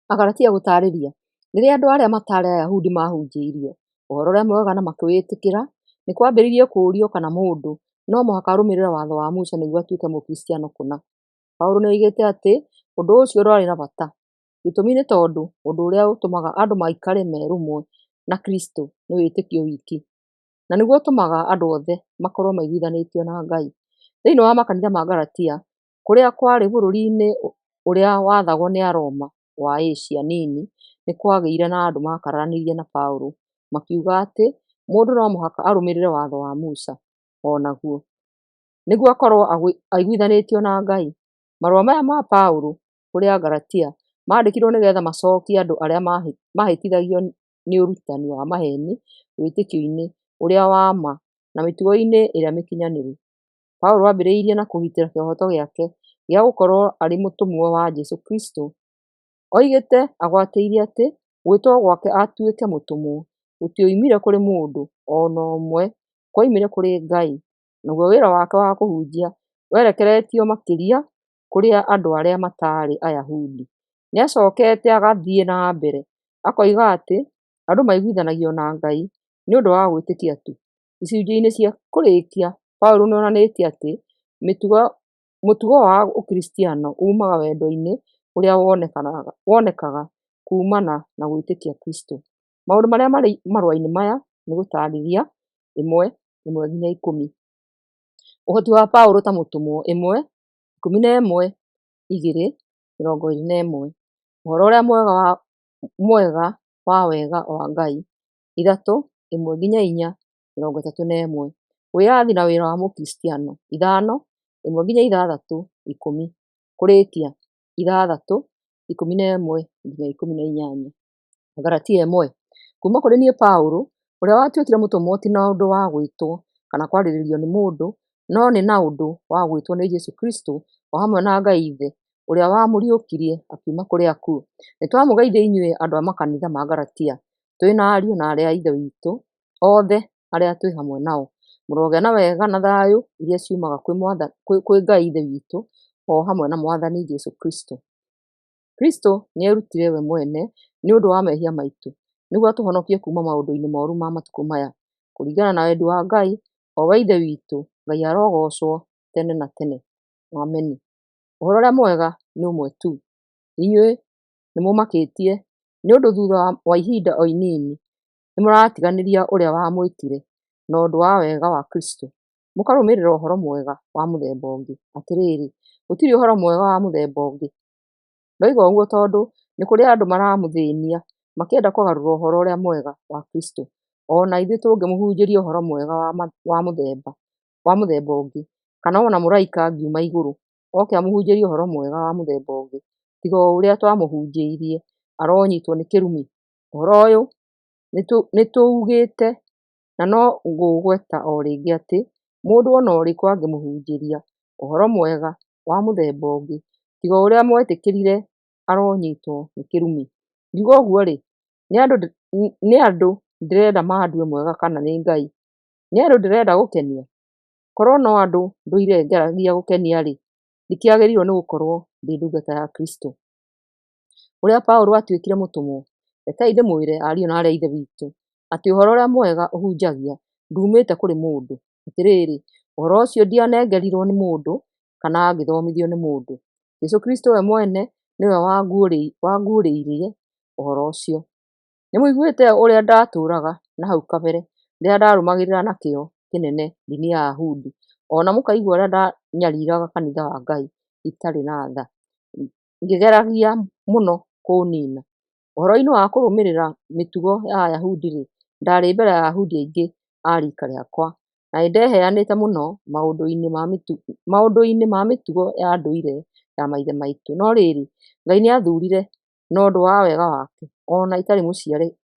Agalatia gũtarĩria, rĩrĩa andũ arĩa mataarĩ Ayahudi mahunjĩirio ũhoro ũrĩa mwega na makĩwĩtĩkĩra, nĩ kwambĩrĩirie kũũrio kana mũndũ no mũhaka arũmĩrĩre watho wa Musa nĩguo atuĩke Mũkristiano kũna. Paũlũ nĩ oigĩte atĩ ũndũ ũcio ndwarĩ na bata. Gĩtũmi nĩ tondũ ũndũ ũrĩa ũtũmaga andũ maikare merũmwe na Kristo nĩ wĩtĩkio wiki, na nĩguo ũtũmaga andũ othe makorwo maiguithanĩtio na Ngai. Thĩinĩ wa makanitha ma Galatia, kũrĩa kwarĩ bũrũri-inĩ ũrĩa wathagwo nĩ Aroma wa Asia nini, nĩ kwagĩire na andũ makararanirie na Paũlũ makiuga atĩ mũndũ no mũhaka arũmĩrĩre watho wa Musa o naguo nĩguo akorwo aiguithanĩtio na Ngai. Marũa maya ma Paũlũ kũrĩ Agalatia maandĩkirwo nĩgetha macokie andũ arĩa mahĩtithagio nĩ ũrutani wa maheeni wĩtĩkio-inĩ ũrĩa wa ma na mĩtugo-inĩ ĩrĩa mĩkinyanĩru. Paũlũ ambĩrĩirie na kũgitĩra kĩhooto gĩake gĩa gũkorwo arĩ mũtũmwo wa Jesũ Kristo. Oigĩte agwatĩirie atĩ gwĩtwo gwake atuĩke mũtũmwo gũtioimire kũrĩ mũndũ o na ũmwe, kwoimire kũrĩ Ngai, naguo wĩra wake wa kũhunjia werekeretio makĩria kũrĩ andũ arĩa mataarĩ Ayahudi. Nĩ acokete agathiĩ na mbere akoiga atĩ andũ maiguithanagio na Ngai nĩ ũndũ wa gwĩtĩkia tu. Icunjĩ-inĩ cia kũrĩkia, Paũlũ nĩ onanĩtie atĩ mũtugo wa Ũkristiano uumaga wendo-inĩ ũrĩa wonekaga kuumana na gwĩtĩkia Kristo. Maũndũ marĩa marĩ marũa-inĩ maya nĩ gũtaarĩria: 1:1-10. Ũhoti wa Paũlũ ta mũtũmwo. 1:11-2:21. Ũhoro ũrĩa mwega wa wega wa Ngai. 3:1-4-31. Wĩyathi na wĩra wa Mũkristiano. 5:1-6-10. Kũrĩĩkia. 6:11-18. Galatia 1. Kuuma kũrĩ niĩ Paũlũ, ũrĩa watuĩkire mũtũmwo ti na ũndũ wa gwĩtwo kana kwarĩrĩrio nĩ mũndũ, no nĩ na ũndũ wa gwĩtwo nĩ Jesũ Kristo, o hamwe na Ngai Ithe ũrĩa wamũriũkirie akiuma kũrĩ akuũ. Nĩ twamũgeithia inyuĩ andũ a makanitha ma Galatia, tũrĩ na ariũ na aarĩ a Ithe witũ othe arĩa twĩ hamwe nao. Mũrogĩa na wega na thayũ iria ciumaga kwĩ Ngai Ithe witũ o hamwe na Mwathani Jesũ Kristo. Kristo nĩ erutire we mwene nĩ ũndũ wa mehia maitũ nĩguo atũhonokie kuuma maũndũ-inĩ mooru ma matukũ maya, kũringana na wendi wa Ngai o we Ithe witũ. Ngai arogocwo tene na tene. Ameni. Ũhoro ũrĩa mwega nĩ ũmwe tu. Inyuĩ nĩ mũmakĩtie nĩ ũndũ thutha wa ihinda o inini nĩ mũratiganĩria ũrĩa wamwĩtire na ũndũ wa wega wa Kristo, mũkarũmĩrĩra ũhoro mwega wa mũthemba ũngĩ. Atĩrĩrĩ, gũtirĩ ũhoro mwega wa mũthemba ũngĩ. Ndoiga ũguo tondũ nĩ kũrĩ andũ maramũthĩĩnia makĩenda kũgarũra ũhoro ũrĩa mwega wa Kristo. O na ithuĩ tũngĩmũhunjĩria ũhoro mwega wa mũthemba ũngĩ, kana o na mũraika angiuma igũrũ oke amũhunjĩrie ũhoro mwega wa mũthemba ũngĩ tiga o ũrĩa twamũhunjĩirie, aronyiitwo nĩ kĩrumi. Ũhoro ũyũ nĩ tuugĩte na no ngũgweta o rĩngĩ atĩ mũndũ o na ũrĩkũ angĩmũhunjĩria ũhoro mwega wa mũthemba ũngĩ tiga o ũrĩa mwetĩkĩrire, aronyiitwo nĩ kĩrumi. Ngiuga ũguo-rĩ, nĩ andũ ndĩrenda mandue mwega kana nĩ Ngai? Nĩ andũ ndĩrenda gũkenia? Korwo no andũ ndũire ngeragia gũkenia-rĩ, ndikĩagĩrĩirwo nĩ gũkorwo ndĩ ndungata ya Kristo. Ũrĩa Paũlũ atuĩkire mũtũmwo, rekei ndĩmwĩre ariũ na aarĩ a Ithe witũ atĩ ũhoro ũrĩa mwega ũhunjagia nduumĩte kũrĩ mũndũ. Atĩrĩrĩ, ũhoro ũcio ndianengerirwo nĩ mũndũ kana ngĩthomithio nĩ mũndũ. Jesũ Kristo we mwene nĩwe wanguũrĩirie ũhoro ũcio. Nĩmũiguĩte ũrĩa ndatũũraga na hau kabere rĩrĩa ndarũmagĩrĩra na kĩyo kĩnene ndini ya Ayahudi, o na mũkaigua ũrĩa ndanyariiraga kanitha wa Ngai itarĩ na tha, ngĩgeragia mũno kũũniina. Ũhoro-inĩ wa kũrũmĩrĩra mĩtugo ya Ayahudi-rĩ, ndarĩ mbere ya Ayahudi aingĩ a riika rĩakwa, na nĩndeheanĩte mũno maũndũ-inĩ ma mĩtugo ya ndũire ya maithe maitũ. No rĩrĩ, Ngai nĩathuurire na ũndũ wa wega wake, o na itarĩ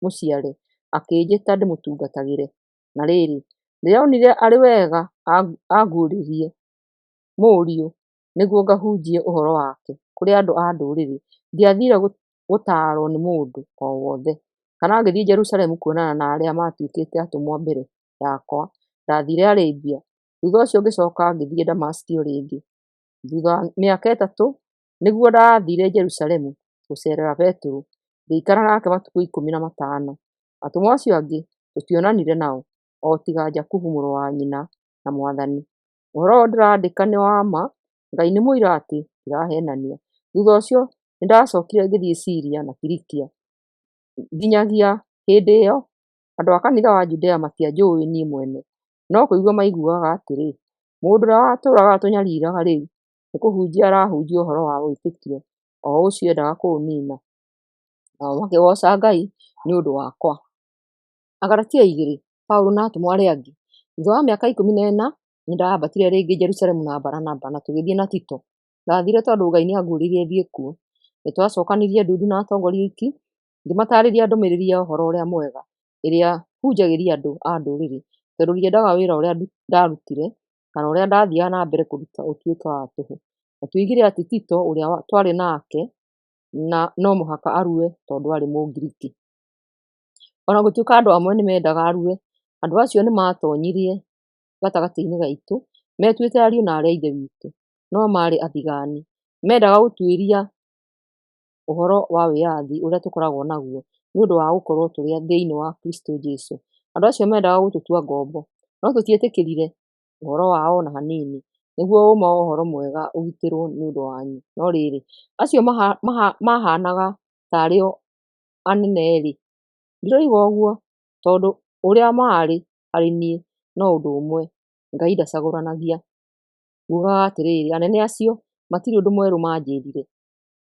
mũciare, akĩnjĩta ndĩmũtungatagĩre. Na rĩrĩ, rĩrĩa onire arĩ wega anguũrĩrie Mũriũ nĩguo ngahunjie ũhoro wake kũrĩ andũ a ndũrĩrĩ, ndiathiire gũtaarwo nĩ mũndũ o wothe, kana ngĩthiĩ Jerusalemu kuonana na arĩa matuĩkĩte atũmwo mbere yakwa. Ndathiire Arabia, thutha ũcio ngĩcooka ngĩthiĩ Damasiki o rĩngĩ. Thutha wa mĩaka 3 nĩguo ndathiire Jerusalemu, gũcerera Petero, ngĩikara nake matukũ 15. Atũmwo acio angĩ tũtionanire nao, o tiga Jakubu mũrũ wa nyina na Mwathani. Ũhoro ũyũ ndĩrandĩka nĩ wa ma, Ngai nĩ mũira atĩ ndirahenania. Thutha ũcio nĩndacokire ngĩthiĩ Syria na Kilikia. Nginyagia hĩndĩ ĩyo, andũ a kanitha wa Judea matianjũĩ niĩ mwene, no kũigua maiguaga atĩrĩ, mũndũ ũrĩa watũũraga atũnyariiraga rĩu nĩ kũhunjia arahunjia ũhoro wa wĩtĩkio, o ũcio endaga kũũnina. Nao makĩgoca Ngai nĩ ũndũ wakwa. Agalatia 2. Paũlũ na atũmwo arĩa angĩ. Thutha wa mĩaka 14 nĩndambatire rĩngĩ Jerusalemu na Baranaba, na tũgĩthiĩ na Tito. Ndathire tondũ Ngai nĩanguũrĩirie thiĩ kuo. Nĩtwacokanirie ndundu na atongoria oiki, ngĩmataarĩria ndũmĩrĩri ya ũhoro ũrĩa mwega, ĩrĩa hunjagĩria andũ a ndũrĩrĩ, tondũ ndiendaga wĩra ũrĩa ndarutire kana ũrĩa ndathiaga na mbere kũruta ũtuĩke wa tũhũ. Na tuoigire atĩ Tito ũrĩa twarĩ nake na no mũhaka arue tondũ arĩ Mũngiriki. Ona gũtuĩka andũ amwe nĩmendaga arue, andũ acio nĩmatonyirie gatagatĩ-inĩ gaitũ, metuĩte ariũ na aarĩ a Ithe witũ, no maarĩ athigani. Mendaga gũtuĩria ũhoro wa wĩyathi ũrĩa tũkoragwo naguo nĩ ũndũ wa gũkorwo tũrĩ thĩinĩ wa Kristo Jesũ. Andũ acio mendaga gũtũtua ngombo, no tũtietĩkĩrire ũhoro wao ona hanini, nĩguo ũma wa ũhoro mwega ũgitĩrwo nĩ ũndũ wanyu. No rĩrĩ, acio mahanaga tarĩ o anene-rĩ, ndiroiga ũguo, tondũ ũrĩa maarĩ harĩ niĩ no ũndũ ũmwe, Ngai ndacagũranagia. Ngugaga atĩrĩrĩ, anene acio matirĩ ũndũ mwerũ manjĩrire.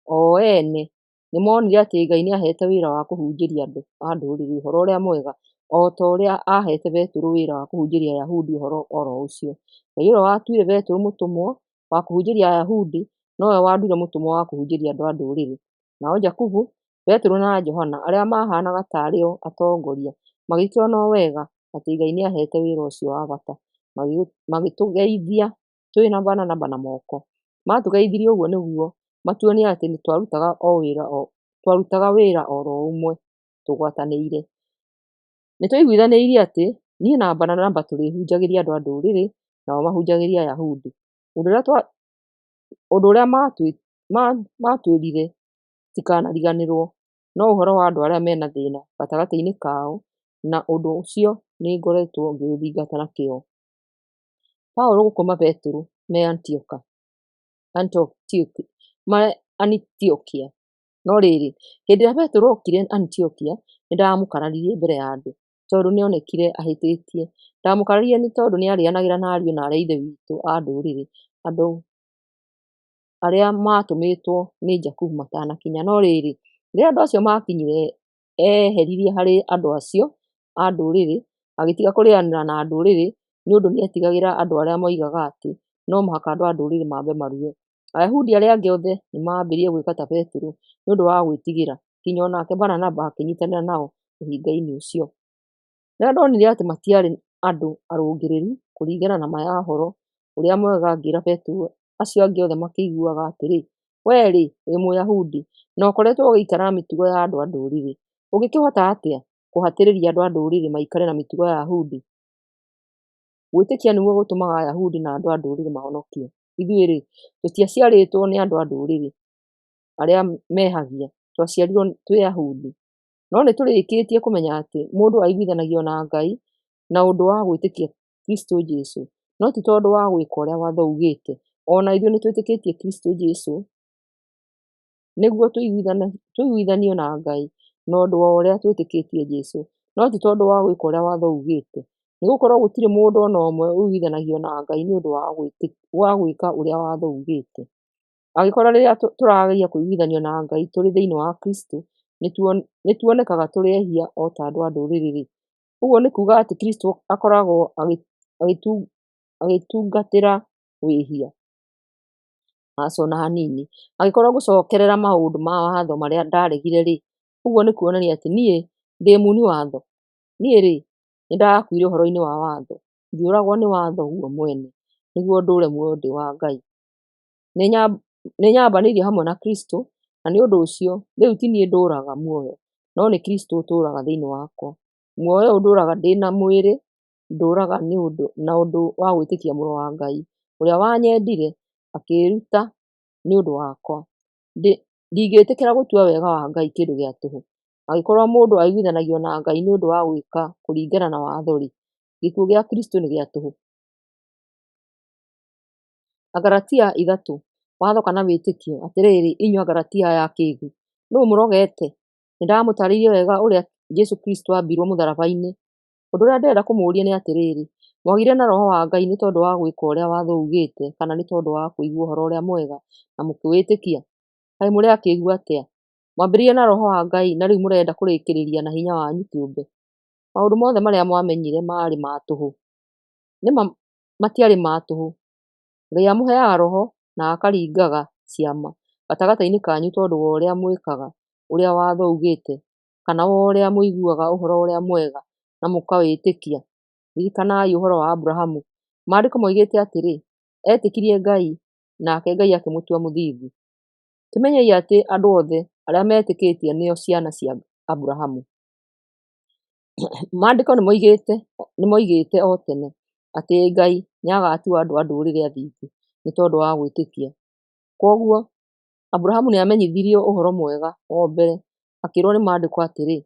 O ene nĩmonire atĩ Ngai nĩahete wĩra wa kũhunjĩria andũ a ndũrĩrĩ ũhoro ũrĩa mwega, o ta ũrĩa ahete Petero wĩra wa kũhunjĩria Ayahudi ũhoro oro ũcio. Ngai ũrĩa watuire Petero mũtũmwo wa kũhunjĩria Ayahudi, nowe wanduire mũtũmwo wa kũhunjĩria andũ a ndũrĩrĩ. Nao Jakubu, Petero na Johana arĩa mahanaga tarĩ o atongoria, magĩkĩona o wega atĩ Ngai nĩahete wĩra ũcio wa bata, magĩtũgeithia twĩ na Baranaba na moko. Matũgeithirie ũguo nĩguo matuonie atĩ twarutaga wĩra oro ũmwe tũgwatanĩire. Nĩtwaiguithanĩirie atĩ niĩ na Baranaba tũrĩhunjagĩria andũ a ndũrĩrĩ, nao mahunjagĩria Ayahudi. Ũndũ ũrĩa matwĩrire tikanariganĩrwo, no ũhoro wa andũ arĩa mena thĩna gatagatĩ-inĩ kao, na ũndũ ũcio nĩngoretwo ngĩũthingata na kĩyo. Paũlũ gũkũma Petero me Antiokia. No rĩrĩ, hĩndĩ ĩrĩa Petero okire Antiokia, nĩndamũkararirie mbere ya andũ, tondũ nĩonekire ahĩtĩtie. Ndamũkararirie nĩ tondũ nĩarĩanagĩra na ariũ na aarĩ a Ithe witũ a ndũrĩrĩ, andũ arĩa matũmĩtwo nĩ Jakubu matanakinya. No rĩrĩ, rĩrĩa andũ acio makinyire, eheririe harĩ andũ acio a ndũrĩrĩ, agĩtiga kũrĩanĩra na ndũrĩrĩ, nĩũndũ nĩetigagĩra andũ arĩa moigaga atĩ no mũhaka andũ a ndũrĩrĩ mambe marue. Ayahudi arĩa angĩ othe nĩmambirie gwĩka ta Petero nĩũndũ wa gwĩtigĩra, nginya onake Baranaba akĩnyitanĩra nao ũhinga-inĩ ũcio. Rĩrĩa ndonire atĩ matiarĩ andũ arũngĩrĩru kũringana na ma ya ũhoro ũrĩa mwega, ngĩĩra Petero acio angĩ othe makĩiguaga atĩrĩ, wee rĩ, wĩ Mũyahudi na ũkoretwo ũgĩikara na mĩtugo ya andũ a ndũrĩrĩ, ũngĩkĩhota atĩa kũhatĩrĩria andũ a ndũrĩrĩ maikare na mĩtugo ya Ayahudi? Gwĩtĩkia nĩguo gũtũmaga Ayahudi na andũ a ndũrĩrĩ mahonokio. Ithuĩ-rĩ, tũtiaciarĩtwo nĩ andũ a ndũrĩrĩ arĩa mehagia, twaciarirwo twĩ Ayahudi. No nĩtũrĩkĩtie kũmenya atĩ mũndũ aiguithanagio na Ngai na ũndũ wa gwĩtĩkia Kristo Jesũ, no ti tondũ wa gwĩka ũrĩa watho ugĩte. Ona ithuĩ nĩtwĩtĩkĩtie Kristo Jesũ nĩguo tũiguithanio na Ngai na ũndũ wa ũrĩa twĩtĩkĩtie Jesũ, no ti tondũ wa gwĩka ũrĩa watho ugĩte. Nĩgũkorwo gũtirĩ mũndũ ona ũmwe ũiguithanagio na Ngai nĩũndũ wa gwĩka ũrĩa watho ugĩte. Angĩkorwo rĩrĩa tũrageria kũiguithanio na Ngai tũrĩ thĩinĩ wa Kristo, nĩtuonekaga tũrĩ ehia o ta andũ a ndũrĩrĩ-rĩ, ũguo nĩ kuuga atĩ Kristo akoragwo agĩtungatĩra wĩhia? Aca ona hanini. Angĩkorwo gũcokerera maũndũ ma watho marĩa ndaregire-rĩ, ũguo nĩ kuonania atĩ niĩ ndĩ muni watho. Niĩ-rĩ, nĩndakuire ũhoro-inĩ wa watho, ngĩũragwo nĩ watho guo mwene, nĩguo ndũũre muoyo ndĩ wa Ngai. Nĩnyambanĩirio hamwe na Kristo, na nĩ ũndũ ũcio rĩu ti niĩ ndũũraga muoyo, no nĩ Kristo ũtũũraga thĩinĩ wakwa. Muoyo ũyũ ndũũraga ndĩ na mwĩrĩ, ndũũraga na ũndũ wa gwĩtĩkia Mũrũ wa Ngai, ũrĩa wanyendire akĩĩruta nĩ ũndũ wakwa. ndingĩtĩkĩra gũtua wega wa Ngai kĩndũ gĩa tũhũ. Angĩkorwo mũndũ aiguithanagio na Ngai nĩ ũndũ wa gwĩka kũringana na watho-rĩ, gĩkuũ gĩa Kristo nĩ gĩa tũhũ. Agalatia 3, watho kana wĩtĩkio. Atĩrĩrĩ, inyuĩ Agalatia aya akĩĩgu, nũũ mũrogete? Nĩndamũtarĩirie wega ũrĩa Jesũ Kristo ambirwo mũtharaba-inĩ. Ũndũ ũrĩa ndĩrenda kũmũũria nĩ atĩrĩrĩ, mwagire na roho wa Ngai nĩ tondũ wa gwĩka ũrĩa watho ugĩte, kana nĩ tondũ wa kũigua ũhoro ũrĩa mwega na mũkĩwĩtĩkia? Kaĩ mũrĩ akĩĩgu atĩa? Mwambĩrĩirie na roho wa Ngai na rĩu mũrenda kũrĩkĩrĩria na hinya wanyu kĩũmbe. Maũndũ mothe marĩa mwamenyire marĩ ma tũhũ. Nĩma matiarĩ ma tũhũ. Ngai amũheaga roho na akaringaga ciama gatagatĩ-inĩ kanyu tondũ wa ũrĩa mwĩkaga ũrĩa watho ugĩte, kana wa ũrĩa mũiguaga ũhoro ũrĩa mwega na mũkawĩtĩkia. Ririkanai ũhoro wa Abrahamu. Maandĩko moigĩte atĩrĩ, etĩkirie Ngai, nake Ngai akĩmũtua mũthingu. Kĩmenyei atĩ andũ othe arĩa metĩkĩtie nĩo ciana cia Abrahamu. Maandĩko nĩmoigĩte o tene atĩ Ngai nĩagatua andũ a ndũrĩrĩ athingu nĩ tondũ wa gwĩtĩkia. Koguo Abrahamu nĩamenyithirio ũhoro mwega o mbere, akĩĩrwo nĩ maandĩko atĩrĩ,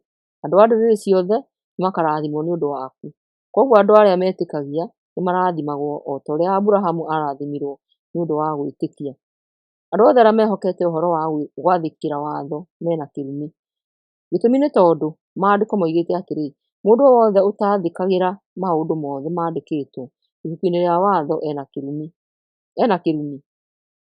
andũ a ndũrĩrĩ ciothe nĩmakarathimwo nĩ ũndũ waku. Koguo andũ arĩa metĩkagia nĩmarathimagwo o ta ũrĩa Abrahamu arathimirwo nĩ ũndũ wa gwĩtĩkia. Andũ othe arĩa mehokete ũhoro wa gwathĩkĩra watho mena kĩrumi. Gĩtũmi nĩ tondũ maandĩko moigĩte atĩrĩ, mũndũ o wothe ũtathĩkagĩra maũndũ mothe maandĩkĩtwo ibuku-inĩ rĩa watho ena kĩrumi.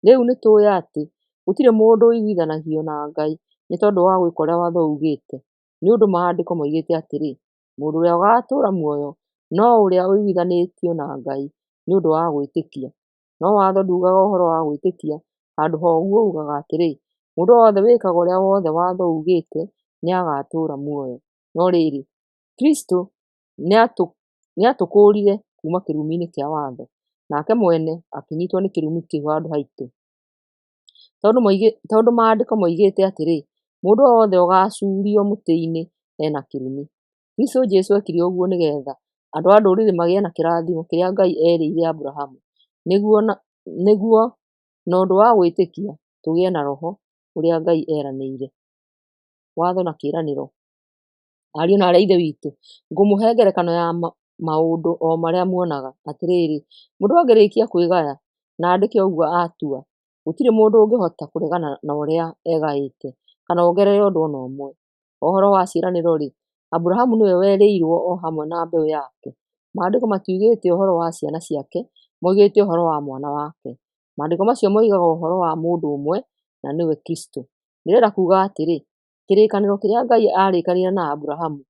Rĩu nĩtũĩ atĩ gũtirĩ mũndũ ũiguithanagio na Ngai nĩ tondũ wa gwĩka ũrĩa watho ugĩte, nĩ ũndũ maandĩko moigĩte atĩrĩ, mũndũ ũrĩa ũgatũũra muoyo no ũrĩa ũiguithanĩtio na Ngai nĩ ũndũ wa gwĩtĩkia. No watho ndugaga ũhoro wa gwĩtĩkia, handũ ha ũguo ugaga atĩrĩ, mũndũ o wothe wĩkaga ũrĩa wothe watho ugĩte nĩagatũũra muoyo. No rĩrĩ, Kristo nĩatũkũũrire kuma kĩrumi-inĩ kĩa watho, nake mwene akĩnyitwo nĩ kĩrumi kĩu handũ haitũ. Tondũ maandĩko moigĩte atĩrĩ, mũndũ o wothe ũgacurio mũtĩ-inĩ ena kĩrumi. Kristo Jesũ ekire ũguo nĩgetha andũ a ndũrĩrĩ magĩe na kĩrathimo kĩrĩa Ngai erĩire Abrahamu, nĩguo na ũndũ wa gwĩtĩkia tũgĩe na roho ũrĩa Ngai eranĩire. Watho na kĩĩranĩro. Ariũ na aarĩ a Ithe witũ, ngũmũhe ngerekano ya maũndũ o marĩa muonaga. Atĩrĩrĩ, mũndũ angĩrĩkia kwĩgaya na andĩke ũguo atua, gũtirĩ mũndũ ũngĩhota kũregana na ũrĩa egaĩte, kana ongerere ũndũ ona ũmwe. Ũhoro wa ciĩranĩro-rĩ, Abrahamu nĩwe werĩirwo o hamwe na mbeũ yake. Maandĩko matiugĩte ũhoro wa ciana ciake, moigĩte ũhoro wa mwana wake. Maandĩko macio moigaga ũhoro wa mũndũ ũmwe na nĩwe Kristo. Ndĩrenda kuuga atĩrĩ, kĩrĩkanĩro kĩrĩa Ngai arĩkanĩire na Abrahamu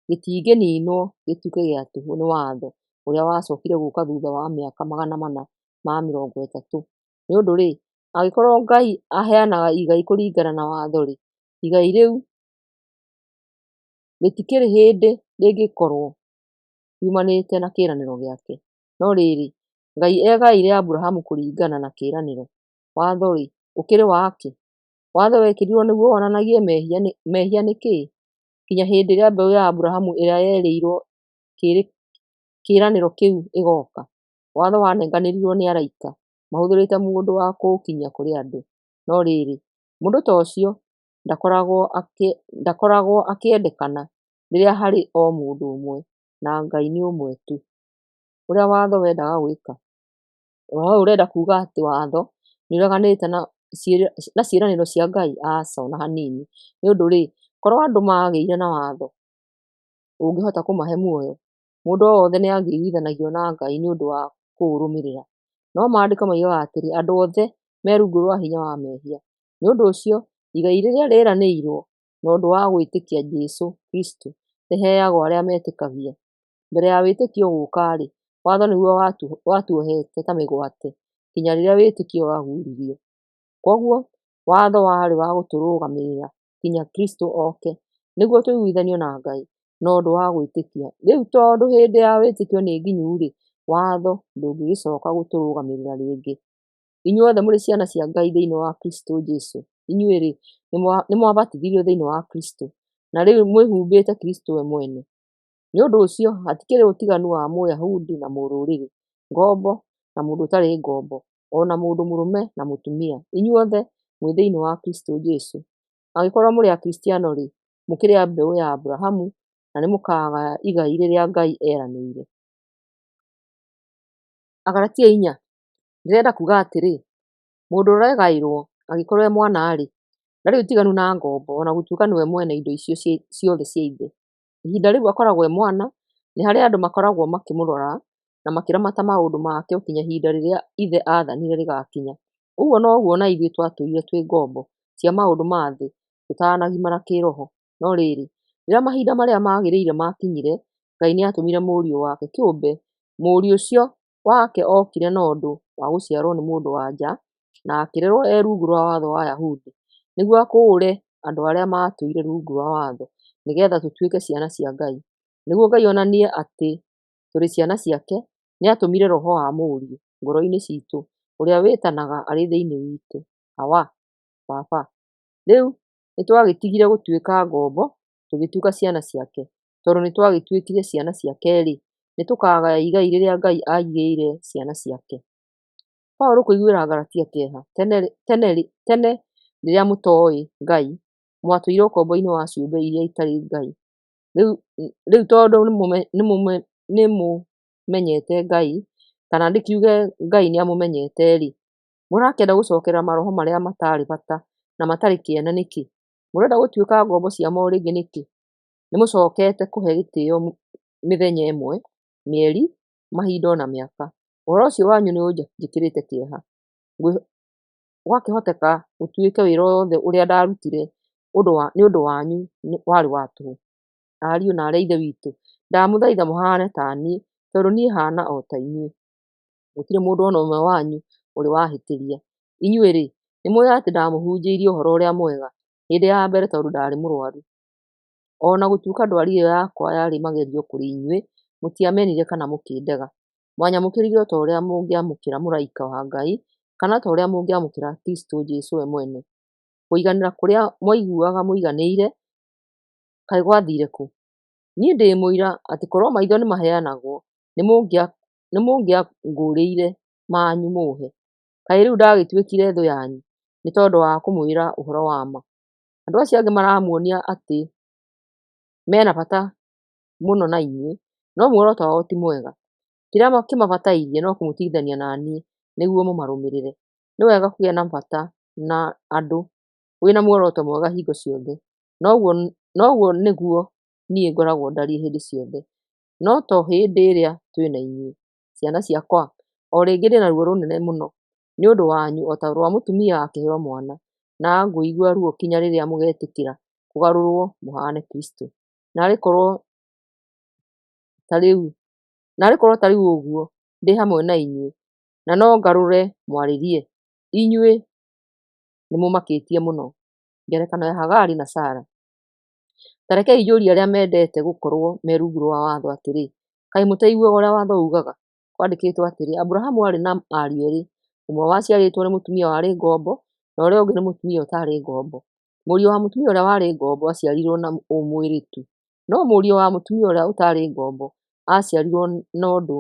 gĩtingĩninwo gĩtuĩke gĩa tũhũ nĩ watho ũrĩa wacokire gũka thutha wa mĩaka 430. Nĩ ũndũ-rĩ, angĩkorwo Ngai aheanaga igai kũringana na watho-rĩ, igai rĩu rĩtikĩrĩ hĩndĩ rĩngĩkorwo riumanĩte na kĩĩranĩro gĩake. No rĩrĩ, Ngai egaĩire Abrahamu kũringana na kĩĩranĩro. Watho-rĩ, ũkĩrĩ wa kĩ? Watho wekĩrirwo nĩguo wonanagie mehia nĩkĩ? Kinya hĩndĩ ĩrĩa mbeũ ya Abrahamu ĩrĩa yerĩirwo kĩĩranĩro kĩu ĩgoka, watho wanenganĩrirwo nĩ araika mahũthĩrĩte mũndũ wa kũũkinyia kũrĩ andũ. No rĩrĩ, mũndũ ta ũcio ndakoragwo akĩendekana rĩrĩa harĩ o mũndũ ũmwe na Ngai nĩ ũmwe tu. Ũrĩa watho wendaga gwĩka. Ũhoro ũyũ ũrenda kuuga atĩ watho nĩũreganĩte na ciĩranĩro cia Ngai? Aca ona hanini. Nĩ ũndũ-rĩ, korwo andũ magĩire na watho ũngĩhota kũmahe muoyo, mũndũ o wothe nĩangĩiguithanagio na Ngai nĩ ũndũ wa kũũrũmĩrĩra. No maandĩko moigaga atĩrĩ, andũ othe me rungu rwa hinya wa mehia. Nĩ ũndũ ũcio, igai rĩrĩa rĩeranĩirwo na ũndũ wa gwĩtĩkia Jesũ Kristo rĩheagwo arĩa metĩkagia. Mbere ya wĩtĩkio gũka-rĩ, watho nĩguo watuohete ta mĩgwate kinya rĩrĩa wĩtĩkio waguririo. Koguo watho warĩ wa gũtũrũgamĩrĩra kinya Kristo oke nĩguo tũiguithanio na Ngai na ũndũ wa gwĩtĩkia. Rĩu tondũ hĩndĩ ya wĩtĩkio nĩ nginyu-rĩ, watho ndũngĩgĩcoka gũtũrũgamĩrĩra rĩngĩ. Inyuothe mũrĩ ciana cia Ngai thĩinĩ wa Kristo Jesũ. Inyuĩ-rĩ, nĩmwabatithirio thĩinĩ wa Kristo na rĩu mwĩhumbĩte Kristo we mwene. Nĩ ũndũ ũcio hatikĩrĩ ũtiganu wa Mũyahudi na Mũrũrĩrĩ, ngombo na mũndũ ũtarĩ ngombo, ona mũndũ mũrũme na mũtumia. Inyuothe mwĩ thĩinĩ wa Kristo Jesũ. Angĩkorwo mũrĩ akristiano-rĩ, mũkĩrĩ a mbeũ ya Abrahamu na nĩ mũkagaya igai rĩrĩa Ngai eranĩire. Agalatia 4, ndĩrenda kuga atĩrĩ, mũndũ ũregaĩrwo angĩkorwo e mwana-rĩ, ndarĩ ũtiganu na ngombo ona gũtuĩka nĩwe mwene indo icio ciothe cia ithe. Ihinda rĩu akoragwo e mwana, nĩ harĩ andũ makoragwo makĩmũrora na makĩramata maũndũ make gũkinya ihinda rĩrĩa ithe athanire rĩgakinya. Ũguo noguo ona ithuĩ twatũire twĩ ngombo cia maũndũ ma thĩ tũtanagimara kĩroho. No rĩrĩ, rĩrĩa mahinda marĩa magĩrĩire makinyire, Ngai nĩatũmire mũriũ wake kĩũmbe. Mũriũ ũcio wake okire na ũndũ wa gũciarwo nĩ mũndũ-wa-nja na akĩrerwo e rungu rwa watho wa Ayahudi, nĩguo akũũre andũ arĩa matũire rungu rwa watho, nĩgetha tũtuĩke ciana cia Ngai. Nĩguo Ngai onanie atĩ tũrĩ ciana ciake, nĩatũmire roho wa mũriũ ngoro-inĩ citũ, ũrĩa wĩtanaga arĩ thĩinĩ witũ, Awa, Baba. Rĩu nĩtwagĩtigire gũtuĩka ngombo, tũgĩtuĩka ciana ciake. Tondũ nĩtwagĩtuĩkire ciana ciake-rĩ, nĩtũkagaya igai rĩrĩa Ngai aigĩire ciana ciake. Paũlũ kũiguĩra Agalatia kĩeha. Tene rĩrĩa mũtooĩ Ngai, mwatũire ũkombo-inĩ wa ciũmbe iria itarĩ Ngai. Rĩu tondũ nĩmũmenyete Ngai, kana ndĩkiuge Ngai nĩamũmenyete-rĩ, mũrakĩenda gũcokerera maroho marĩa matarĩ bata na matarĩ kĩene nĩkĩ? Mũrenda gũtuĩka ngombo ciamo rĩngĩ nĩkĩ? Nĩmũcokete kũhe gĩtĩo mĩthenya ĩmwe, mĩeri, mahinda ona mĩaka. Ũhoro ũcio wanyu nĩũnjĩkĩrĩte kĩeha. Gwakĩhoteka gũtuĩke wĩra wothe ũrĩa ndarutire nĩũndũ wanyu warĩ wa tũhũ. Ariũ na aarĩ a Ithe witũ, ndamũthaitha mũhane ta niĩ, tondũ niĩ hana o ta inyuĩ. Gũtirĩ mũndũ ona ũmwe wanyu ũrĩ wahĩtĩria. Inyuĩ-rĩ, nĩmũĩ atĩ ndamũhunjĩirie ũhoro ũrĩa mwega hĩndĩ ya mbere tondũ ndarĩ mũrũaru. Ona gũtuĩka ndwari ĩyo yakwa yarĩ magerio kũrĩ inyuĩ, mũtiamenire kana mũkĩndega. Mwanyamũkĩrire o ta ũrĩa mũngĩamũkĩra mũraika wa Ngai, kana ta ũrĩa mũngĩamũkĩra Kristo Jesũ we mwene. Kũiganĩra kũrĩa mwaiguaga mũiganĩire, kaĩ gwathire kũ? Niĩ ndĩ mũira atĩ korwo maitho nĩmaheanagwo, nĩmũngĩangũrĩire manyu mũhe. Kaĩ rĩu ndagĩtuĩkire thũ yanyu nĩ tondũ wa kũmwĩra ũhoro wa ma? Andũ acio angĩ maramuonia atĩ mena bata mũno na inyuĩ, no muoroto wao ti mwega. Kĩrĩa kĩmabatairie no kũmũtigithania na niĩ nĩguo mũmarũmĩrĩre. Nĩ wega kũgĩa na bata na andũ wĩna muoroto mwega hingo ciothe. Noguo nĩguo niĩ ngoragwo ndariĩ hĩndĩ ciothe. No to hĩndĩ ĩrĩa twĩna inyuĩ. Ciana ciakwa, o rĩngĩ ndĩna ruo rũnene mũno nĩ ũndũ wanyu o ta rwa mũtumia akĩheo mwana, na ngũigua ruo kinya rĩrĩa mũgetĩkĩra kũgarũrwo mũhane Kristo. Narĩ korwo ta rĩu ũguo ndĩ hamwe na inyuĩ, na no ngarũre mwarĩrie, inyuĩ nĩmũmakĩtie mũno. Ngerekano ya Hagari na Sara. Ta rekei njũrie arĩa mendete gũkorwo me rungu rwa watho atĩrĩ, kaĩ mũtaiguaga ũrĩa watho ugaga? Kwandĩkĩtwo atĩrĩ, Abrahamu arĩ na ariũ erĩ, ũmwe waciarĩtwo nĩ mũtumia warĩ ngombo, na ũrĩa ũngĩ nĩ mũtumia ũtarĩ ngombo. Mũriũ wa mũtumia ũrĩa warĩ ngombo aciarirwo na ũmwĩrĩ tu, no mũriũ wa mũtumia ũrĩa ũtarĩ ngombo aciarirwo na ũndũ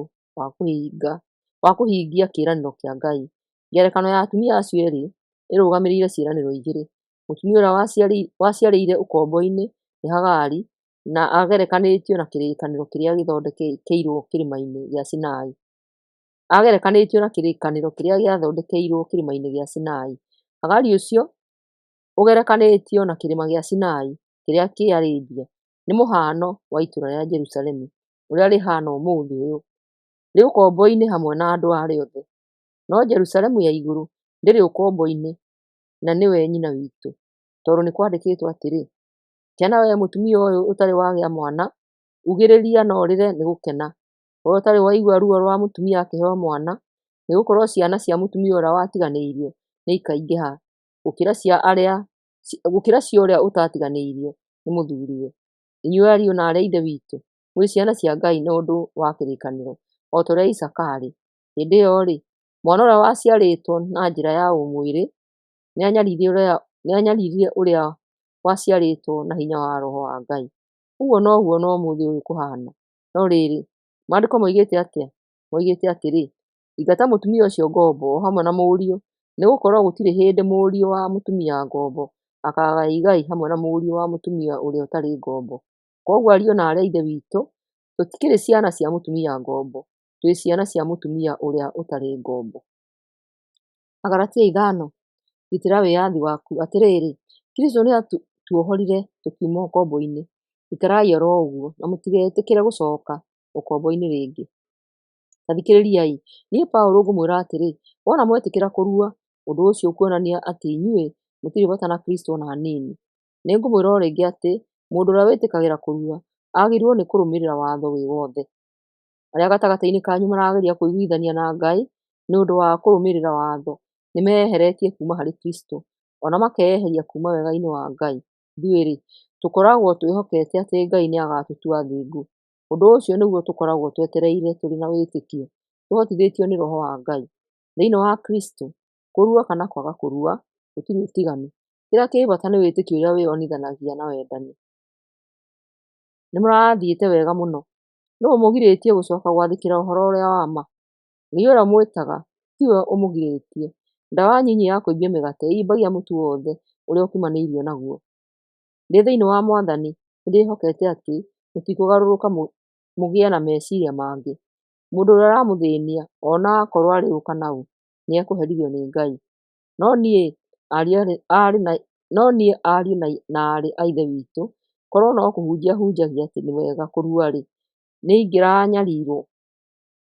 wa kũhingia kĩĩranĩro kĩa Ngai. Ngerekano ya atumia acio erĩ ĩrũgamĩrĩire ciĩranĩro igĩrĩ. Mũtumia ũrĩa waciarĩire ũkombo-inĩ nĩ Hagari, na agerekanĩtio na kĩrĩkanĩro kĩrĩa gĩathondekeirwo kĩrĩma-inĩ gĩa Sinai. Hagari ũcio ũgerekanĩtio na kĩrĩma gĩa Sinai kĩrĩa kĩ Arabia nĩ mũhano wa itũũra rĩa Jerusalemu ũrĩa rĩhana ũmũthĩ ũyũ, rĩ ũkombo-inĩ hamwe na andũ arĩa othe. No Jerusalemu ya igũrũ ndĩrĩ ũkombo-inĩ, na nĩwe nyina witũ, tondũ nĩ kwandĩkĩtwo atĩrĩ, kena wee mũtumia ũyũ ũtarĩ wagĩa mwana, ugĩrĩria na ũrĩre nĩ gũkena, ũrĩa ũtarĩ waigua ruo rwa mũtumia akĩheo mwana, nĩgũkorwo ciana cia mũtumia ũrĩa watiganĩirio nĩikaingĩha gũkĩra cia ũrĩa ũtatiganĩirio nĩ mũthuriwe. Inyuĩ ariũ na aarĩ a Ithe witũ, mwĩ ciana cia Ngai nĩ ũndũ wa kĩrĩkanĩro, o ta ũrĩa Isaaka arĩ. Hĩndĩ ĩyo-rĩ, mwana ũrĩa waciarĩtwo na njĩra ya ũmwĩrĩ nĩanyaririe ũrĩa waciarĩtwo na hinya wa Roho wa Ngai. Ũguo noguo na ũmũthĩ ũyũ kũhana. No rĩrĩ, Maandĩko moigĩte atĩa? Moigĩte atĩrĩ, ingata mũtumia ũcio ngombo o hamwe na mũriũ nĩgũkorwo gũtirĩ hĩndĩ mũriũ wa mũtumia ngombo akagaya igai hamwe na mũriũ wa mũtumia ũrĩa ũtarĩ ngombo. Koguo ariũ na aarĩ a Ithe witũ, tũtikĩrĩ ciana cia mũtumia ngombo, twĩ ciana cia mũtumia ũrĩa ũtarĩ ngombo. Agalatia 5, gitĩra wĩyathi waku. Atĩrĩrĩ, Kristũ nĩatuohorire tũkiuma ũkombo-inĩ. Ikarai oro ũguo, na mũtigetĩkĩre gũcoka ũkombo-inĩ rĩngĩ. Ta thikĩrĩriai, niĩ Paũlũ ngũmwĩra atĩrĩ, wona mwetĩkĩra kũrua, ũndũ ũcio ũkuonania atĩ inyuĩ mũtirĩ bata na Kristũ ona hanini. Nĩngũmwĩra o rĩngĩ atĩ mũndũ ũrĩa wĩtĩkagĩra kũrua agĩrĩirwo nĩ kũrũmĩrĩra watho wĩ wothe. Arĩa gatagatĩ-inĩ kanyu marageria kũiguithania na Ngai nĩ ũndũ wa kũrũmĩrĩra watho nĩmeyeheretie kuuma harĩ Kristũ, ona makeyeheria kuuma wega-inĩ wa Ngai. Ithuĩ-rĩ, tũkoragwo twĩhokete atĩ Ngai nĩagatũtua athingu. Ũndũ ũcio nĩguo tũkoragwo twetereire tũrĩ na wĩtĩkio, tũhotithĩtio nĩ Roho wa Ngai. Thĩinĩ wa Kristũ, kũrua kana kwaga kũrua gũtirĩ ũtiganu. Kĩrĩa kĩ bata nĩ wĩtĩkio ũrĩa wĩyonithanagia na wendani. Nĩmũrathiĩte wega mũno. Nũũ ũmũgirĩtie gũcoka gwathĩkĩra ũhoro ũrĩa wa ma? Ngai ũrĩa mwĩtaga tiwe ũmũgirĩtie. Nda wa nyinyi ya kũimbia mĩgate ĩimbagia mũtu wothe ũrĩa ũkumanĩirio naguo. Ndĩ thĩinĩ wa Mwathani nĩndĩhokete atĩ mũtikũgarũrũka mũgĩe na meciria mangĩ. Mũndũ ũrĩa ũramũthĩnia ona akorwo arĩ ũ kana ũ, nĩekũherithio nĩ Ngai. No niĩ ariũ na aarĩ a Ithe witũ, korwo no kũhunjia hunjagia atĩ nĩ wega kũrua-rĩ, nĩingĩranyariirwo.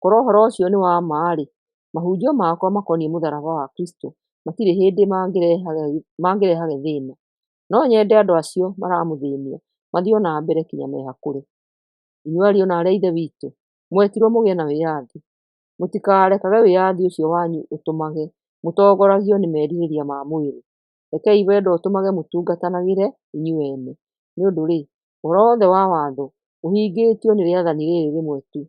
Korwo ũhoro ũcio nĩ wa ma-rĩ, mahunjio makwa makoniĩ mũtharaba wa Kristũ matirĩ hĩndĩ mangĩrehaga thĩĩna. No nyende andũ acio maramũthĩnia mathiĩ o na mbere kinya mehakũre. Inyuĩ ariũ na aarĩ a Ithe witũ, mwetirwo mũgĩe na wĩyathi. Mũtikarekage wĩyathi ũcio wanyu ũtũmage mũtongoragio nĩ merirĩria ma mwĩrĩ. Rekei wendo ũtũmage mũtungatanagĩre inyuĩ ene. Nĩũndũ-rĩ, ũhoro wothe wa watho ũhingĩtio nĩ rĩathani rĩrĩ rĩmwe tu: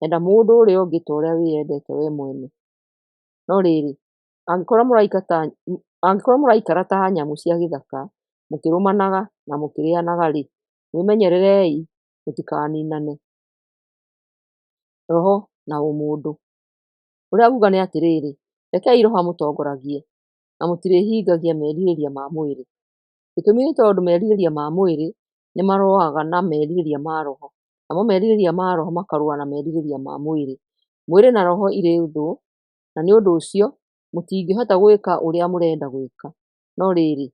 enda mũndũ ũrĩa ũngĩ ta ũrĩa wĩyendete wee mwene. No rĩrĩ, angĩkorwo mũraikara ta nyamũ cia gĩthaka, mũkĩrũmanaga na mũkĩrĩanaga-rĩ, mwĩmenyererei mũtikaninane. Roho na ũmũndũ. Ũrĩa nguga nĩ atĩrĩrĩ, rekei Roho amũtongoragie na mũtirĩhingagia merirĩria ma mwĩrĩ. Gĩtũmi nĩ tondũ merirĩria ma mwĩrĩ nĩmarũaga na merirĩria ma Roho, namo merirĩria ma Roho makarũa na merirĩria ma mwĩrĩ. Mwĩrĩ na roho irĩ thũ, na nĩ ũndũ ũcio mũtingĩhota gwĩka ũrĩa mũrenda gwĩka. No rĩrĩ,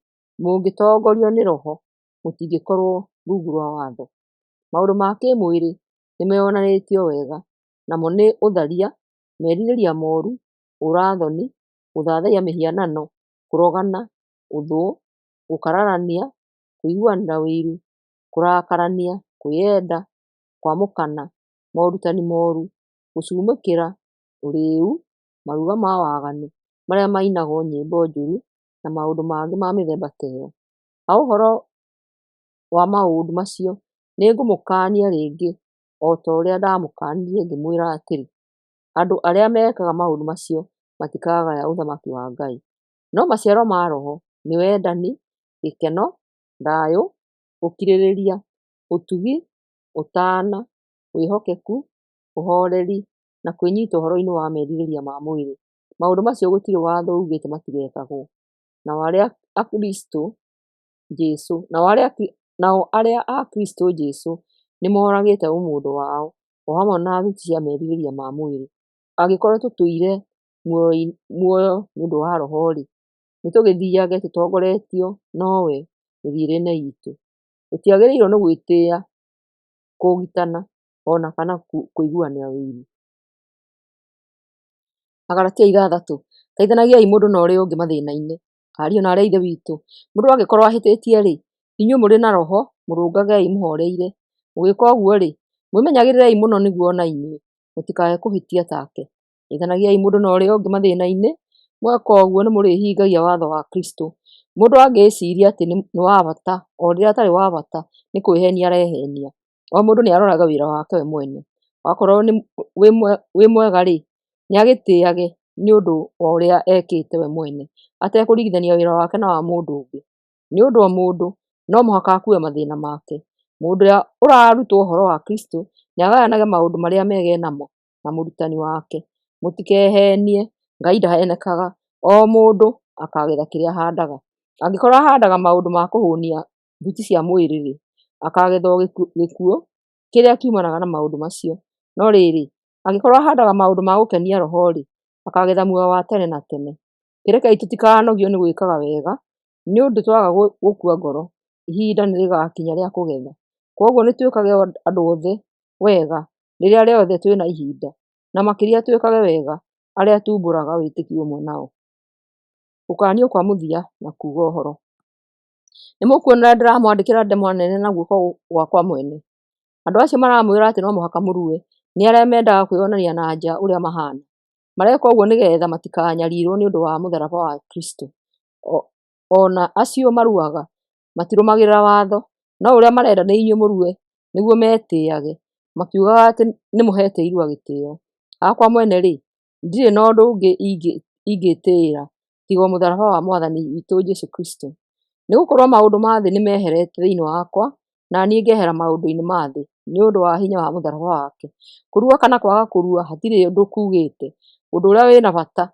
mũngĩtongorio nĩ Roho, mũtingĩkorwo rungu rwa watho. Maũndũ ma kĩmwĩrĩ nĩmeyonanĩtio wega, namo nĩ ũtharia, merirĩria moru, ũra-thoni, gũthathaiya mĩhianano, kũrogana, ũthũ, gũkararania, kũiguanĩra ũiru, kũrakarania, kwĩyenda, kwamũkana, morutani moru, gũcumũkĩra, ũrĩĩu, maruga ma waganu, marĩa mainagwo nyĩmbo njũru, na maũndũ mangĩ ma mĩthemba ta ĩyo. Ha ũhoro wa maũndũ macio nĩngũmũkaania rĩngĩ o ta ũrĩa ndamũkanirie ngĩmwĩra atĩrĩ, andũ arĩa mekaga maũndũ macio matikagaya ũthamaki wa Ngai. No maciaro ma Roho nĩ wendani, gĩkeno, thayũ, ũkirĩrĩria, ũtugi, ũtaana, wĩhokeku, ũhooreri, na kwĩnyiita ũhoro-inĩ wa merirĩria ma mwĩrĩ. Maũndũ macio gũtirĩ watho ugĩte matigekagwo. Nao arĩa a Kristũ Jesũ nĩmoragĩte ũmũndũ wao o hamwe na thuti cia merirĩria ma mwĩrĩ. Angĩkorwo tũtũire muoyo nĩũndũ wa Roho-rĩ, nĩtũgĩthiage tũtongoretio nowe mĩthiĩre-inĩ itũ. Tũtiagĩrĩirwo nĩ gwĩtĩĩa, kũũgitana ona kana kũiguanĩra ũiru. Agalatia 6, teithanagiai mũndũ na ũrĩa ũngĩ mathĩna-inĩ. Ariũ na aarĩ a Ithe witũ, mũndũ angĩkorwo ahĩtĩtie-rĩ, inyuĩ mũrĩ na Roho, mũrũngagei mũhoreire. Mũgĩka ũguo-rĩ, mwĩmenyagĩrĩrei mũno nĩguo ona inyuĩ mũtikae kũhĩtia take. Teithanagiai mũndũ na ũrĩa ũngĩ mathĩna-inĩ. Mweka ũguo nĩmũrĩhingagia watho wa Kristũ. Mũndũ angĩciria atĩ nĩ wa bata o rĩrĩa atarĩ wa bata, nĩ kwĩhenia arehenia. O mũndũ nĩaroraga wĩra wake we mwene. Wakorwo wĩ mwega-rĩ, nĩagĩtĩĩage nĩ ũndũ wa ũrĩa ekĩte we mwene, atekũringithania wĩra wake na wa mũndũ ũngĩ. Nĩ ũndũ o mũndũ no mũhaka akue mathĩna make. Mũndũ ũrĩa ũrarutwo ũhoro wa Kristũ nĩagayanage maũndũ marĩa mege namo na mũrutani wake. Mũtikehenie, Ngai ndahenekaga. O mũndũ akagetha kĩrĩa ahandaga. Angĩkorwo ahandaga maũndũ ma kũhũnia thuti cia mwĩrĩ-rĩ, akagetha o gĩkuũ kĩrĩa kiumanaga na maũndũ macio. No rĩrĩ, angĩkorwo ahandaga maũndũ ma gũkenia roho-rĩ, akagetha muoyo wa tene na tene. Kĩrekei tũtikanogio nĩ gwĩkaga wega, nĩũndũ twaga gũkua ngoro, ihinda nĩrĩgakinya rĩa kũgetha. Koguo nĩtwĩkage andũ othe wega rĩrĩa rĩothe twĩna ihinda, na makĩria twĩkage wega arĩa tumbũraga wĩtĩkio ũmwe nao. Gũkanio kwa mũthia na kuuga ũhoro. Nĩmũkuona ũrĩa ndĩramwandĩkĩra ndemwa nene na guoko gwakwa mwene. Andũ acio maramwĩra atĩ no mũhaka mũrue nĩ arĩa mendaga kwĩyonania na nja ũrĩa mahana. Mareka ũguo nĩgetha matikanyariirwo nĩũndũ wa mũtharaba wa Kristo. Ona acio maruaga matirũmagĩrĩra watho, no ũrĩa marenda nĩ inyuĩ mũrue nĩguo metĩĩage, makiugaga atĩ nĩmũhete irua gĩtĩĩo. Hakwa mwene-rĩ, ndirĩ na ũndũ ũngĩ ingĩtĩĩra tiga o mũtharaba wa Mwathani witũ Jesũ Kristo. Nĩgũkorwo maũndũ ma thĩ nĩmeherete thĩinĩ wakwa, na niĩ ngehera maũndũ-inĩ ma thĩ nĩũndũ wa hinya wa mũtharaba wake. Kũrua kana kwaga kũrua hatirĩ ũndũ kuugĩte. Ũndũ ũrĩa wĩna bata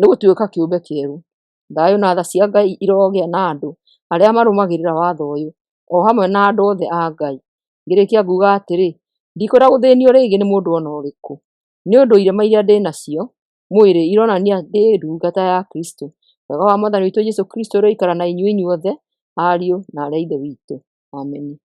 nĩ gũtuĩka kĩũmbe kĩerũ. Thayũ na tha cia Ngai irogĩa na andũ arĩa marũmagĩrĩra watho ũyũ, o hamwe na andũ othe a Ngai. Ngĩrĩkia nguga atĩrĩ, ndikwenda gũthĩnio rĩngĩ nĩ mũndũ ona ũrĩkũ, nĩũndũ irema iria ndĩnacio mwĩrĩ ironania ndĩ ndungata ya Kristo. Wega wa Mwathani witũ Jesũ Kristo ũroikara na inyuĩ inyuothe, ariũ na aarĩ a Ithe witũ. Ameni.